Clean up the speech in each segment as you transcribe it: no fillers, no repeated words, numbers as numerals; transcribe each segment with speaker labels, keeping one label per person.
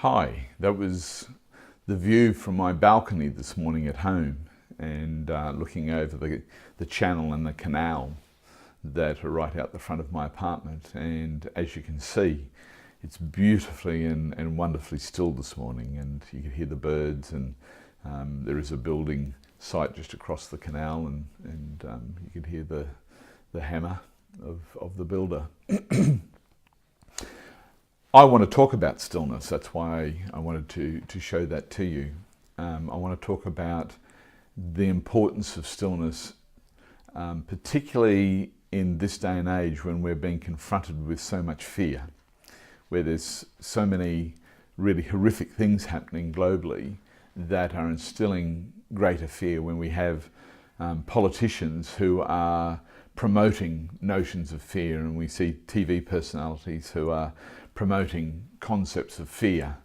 Speaker 1: Hi, that was the view from my balcony this morning at home, and looking over the channel and the canal that are right out the front of my apartment. And as you can see, it's beautifully and wonderfully still this morning, and you can hear the birds, and there is a building site just across the canal, and you can hear the hammer of the builder. I want to talk about stillness. That's why I wanted to show that to you. I want to talk about the importance of stillness, particularly in this day and age when we're being confronted with so much fear, where there's so many really horrific things happening globally that are instilling greater fear, when we have politicians who are promoting notions of fear, and we see TV personalities who are promoting concepts of fear,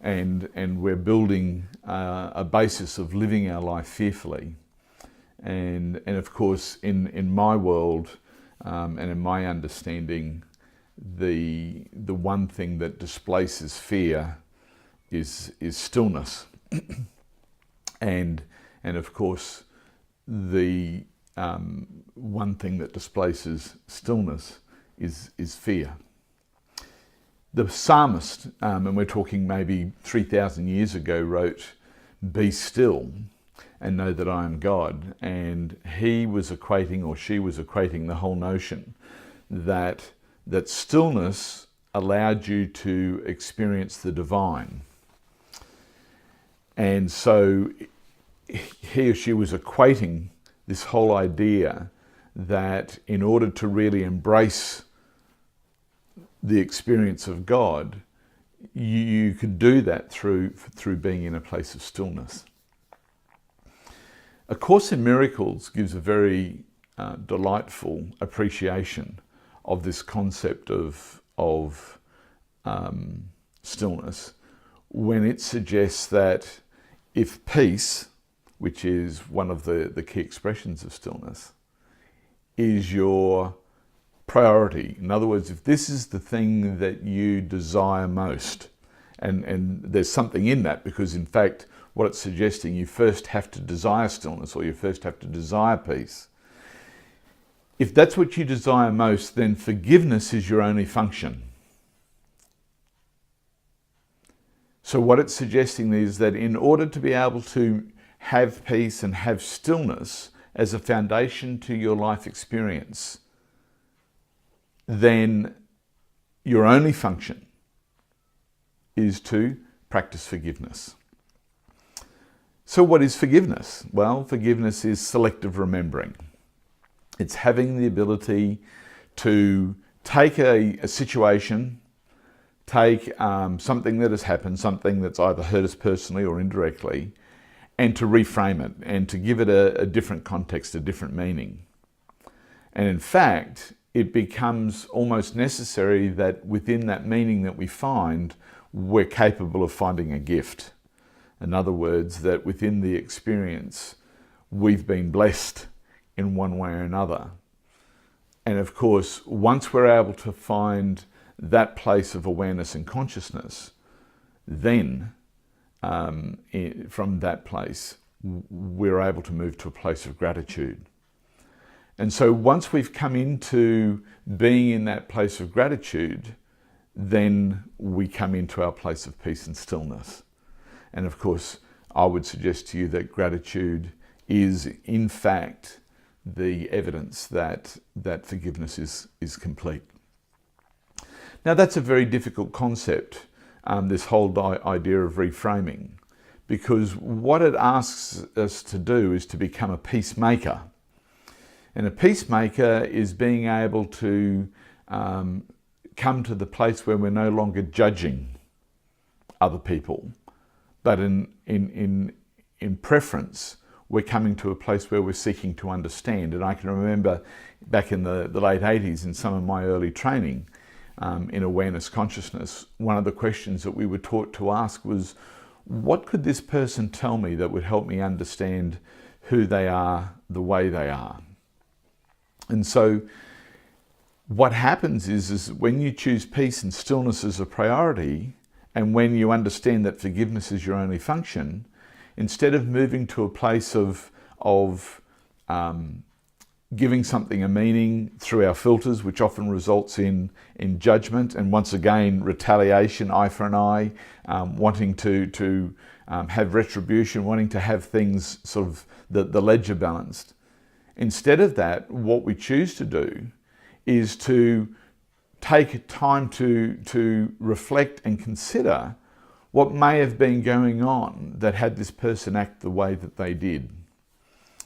Speaker 1: and we're building a basis of living our life fearfully. And of course, in my world and in my understanding, the one thing that displaces fear is stillness. and of course, the one thing that displaces stillness is fear. The psalmist, and we're talking maybe 3,000 years ago, wrote, "Be still and know that I am God." And he was equating, or she was equating, the whole notion that stillness allowed you to experience the divine. And so he or she was equating this whole idea that in order to really embrace the experience of God, you could do that through being in a place of stillness. A Course in Miracles gives a very delightful appreciation of this concept of stillness, when it suggests that if peace, which is one of the key expressions of stillness, is your priority. In other words, if this is the thing that you desire most, and there's something in that, because in fact what it's suggesting, you first have to desire stillness, or you first have to desire peace. If that's what you desire most, then forgiveness is your only function. So what it's suggesting is that in order to be able to have peace and have stillness as a foundation to your life experience, then your only function is to practice forgiveness. So what is forgiveness? Well, forgiveness is selective remembering. It's having the ability to take a situation, take something that has happened, something that's either hurt us personally or indirectly, and to reframe it and to give it a different context, a different meaning. And in fact, it becomes almost necessary that within that meaning that we find, we're capable of finding a gift. In other words, that within the experience, we've been blessed in one way or another. And of course, once we're able to find that place of awareness and consciousness, then from that place, we're able to move to a place of gratitude. And so once we've come into being in that place of gratitude, then we come into our place of peace and stillness. And of course, I would suggest to you that gratitude is in fact the evidence that forgiveness is complete. Now that's a very difficult concept, this whole idea of reframing, because what it asks us to do is to become a peacemaker. And a peacemaker is being able to come to the place where we're no longer judging other people, but in preference, we're coming to a place where we're seeking to understand. And I can remember back in the late 80s, in some of my early training in awareness consciousness, one of the questions that we were taught to ask was, what could this person tell me that would help me understand who they are the way they are? And so what happens is when you choose peace and stillness as a priority, And when you understand that forgiveness is your only function, instead of moving to a place of giving something a meaning through our filters, which often results in judgment, and once again, retaliation, eye for an eye, wanting to have retribution, wanting to have things sort of the ledger balanced. Instead of that, what we choose to do is to take time to reflect and consider what may have been going on that had this person act the way that they did.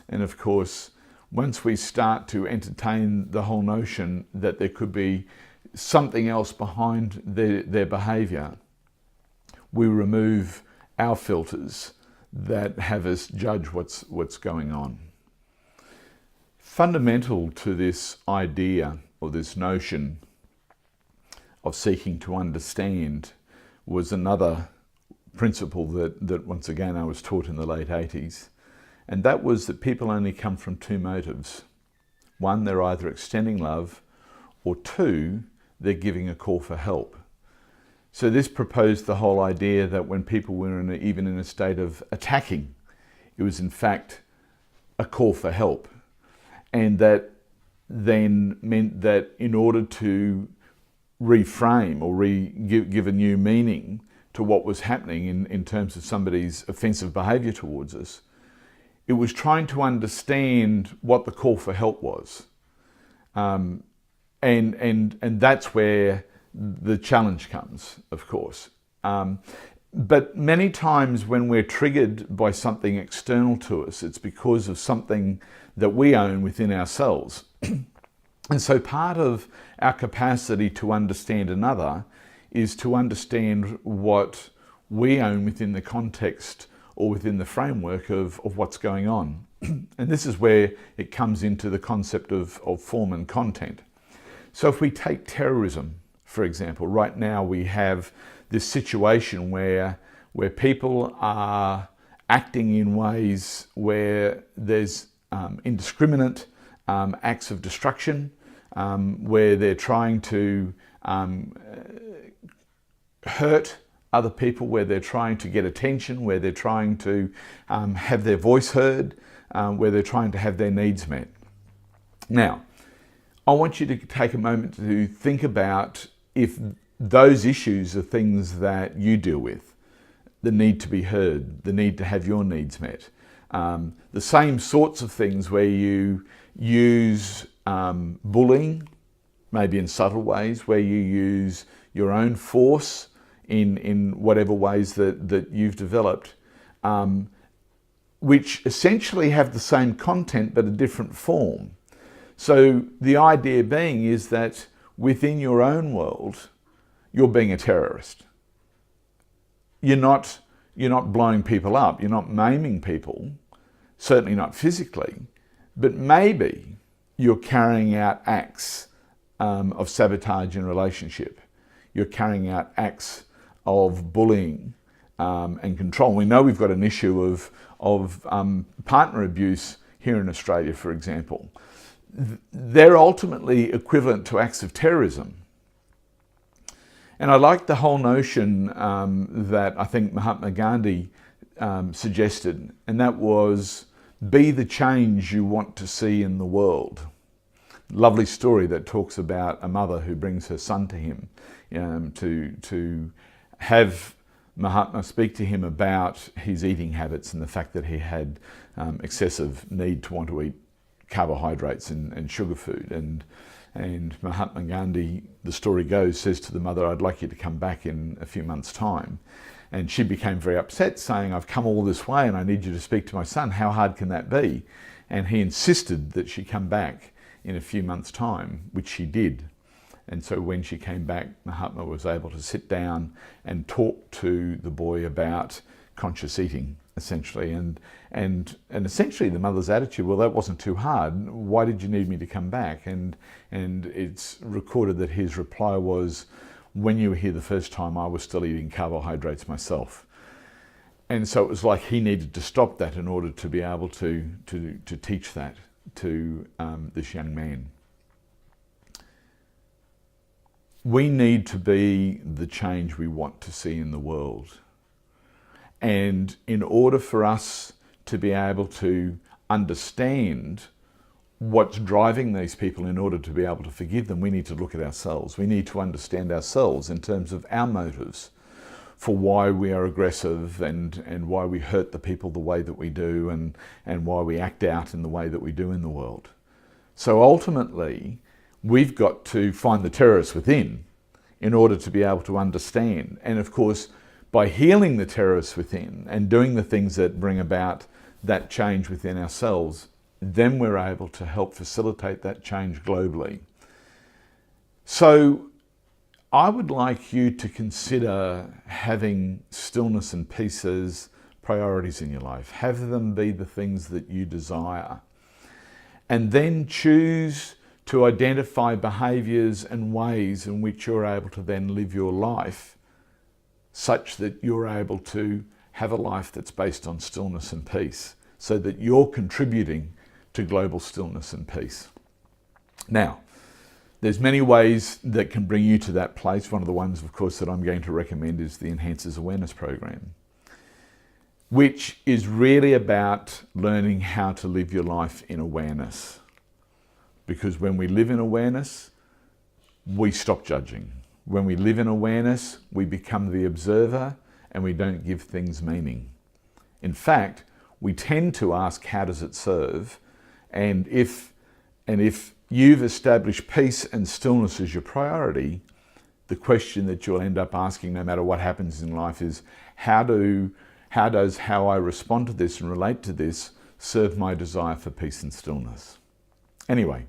Speaker 1: And of course, once we start to entertain the whole notion that there could be something else behind their behaviour, we remove our filters that have us judge what's going on. Fundamental to this idea or this notion of seeking to understand was another principle that once again I was taught in the late 80s. And that was that people only come from two motives. One, they're either extending love, or two, they're giving a call for help. So this proposed the whole idea that when people were even in a state of attacking, it was in fact a call for help. And that then meant that in order to reframe or give a new meaning to what was happening in terms of somebody's offensive behaviour towards us, it was trying to understand what the call for help was. And that's where the challenge comes, of course. But many times when we're triggered by something external to us, it's because of something that we own within ourselves. And so part of our capacity to understand another is to understand what we own within the context or within the framework of what's going on. And this is where it comes into the concept of form and content. So if we take terrorism, for example, right now we have this situation where people are acting in ways where there's indiscriminate acts of destruction, where they're trying to hurt other people, where they're trying to get attention, where they're trying to have their voice heard, where they're trying to have their needs met. Now, I want you to take a moment to think about if those issues are things that you deal with. The need to be heard, the need to have your needs met. The same sorts of things where you use bullying, maybe in subtle ways, where you use your own force in whatever ways that you've developed, which essentially have the same content but a different form. So the idea being is that within your own world, you're being a terrorist. You're not blowing people up, you're not maiming people, certainly not physically, but maybe you're carrying out acts of sabotage in relationship. You're carrying out acts of bullying and control. We know we've got an issue of partner abuse here in Australia, for example. They're ultimately equivalent to acts of terrorism. And I like the whole notion that I think Mahatma Gandhi suggested, and that was, be the change you want to see in the world. Lovely story that talks about a mother who brings her son to him to have Mahatma speak to him about his eating habits and the fact that he had excessive need to want to eat carbohydrates and sugar food. And Mahatma Gandhi, the story goes, says to the mother, "I'd like you to come back in a few months' time." And she became very upset, saying, "I've come all this way and I need you to speak to my son. How hard can that be?" And he insisted that she come back in a few months' time, which she did. And so when she came back, Mahatma was able to sit down and talk to the boy about conscious eating, essentially. And essentially the mother's attitude, well, that wasn't too hard. Why did you need me to come back? And it's recorded that his reply was, when you were here the first time, I was still eating carbohydrates myself. And so it was like he needed to stop that in order to be able to teach that to this young man. we need to be the change we want to see in the world. And in order for us to be able to understand what's driving these people, in order to be able to forgive them, we need to look at ourselves. We need to understand ourselves in terms of our motives for why we are aggressive and why we hurt the people the way that we do, and why we act out in the way that we do in the world. So ultimately, we've got to find the terrorists within in order to be able to understand. And of course, by healing the terrorists within and doing the things that bring about that change within ourselves, then we're able to help facilitate that change globally. So I would like you to consider having stillness and peace as priorities in your life. Have them be the things that you desire. And then choose to identify behaviours and ways in which you're able to then live your life such that you're able to have a life that's based on stillness and peace, so that you're contributing to global stillness and peace. Now, there's many ways that can bring you to that place. One of the ones, of course, that I'm going to recommend is the Enhancers Awareness Program, which is really about learning how to live your life in awareness. Because when we live in awareness, we stop judging. When we live in awareness, we become the observer and we don't give things meaning. In fact, we tend to ask, how does it serve? And if you've established peace and stillness as your priority, the question that you'll end up asking no matter what happens in life is, how does how I respond to this and relate to this serve my desire for peace and stillness? Anyway,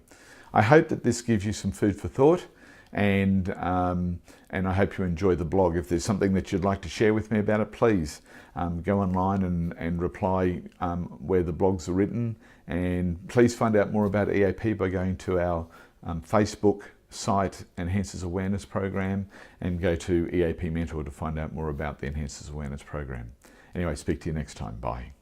Speaker 1: I hope that this gives you some food for thought, and I hope you enjoy the blog. If there's something that you'd like to share with me about it, please go online and reply where the blogs are written. And please find out more about EAP by going to our Facebook site, Enhancers Awareness Program, and go to EAP Mentor to find out more about the Enhancers Awareness Program. Anyway, speak to you next time. Bye.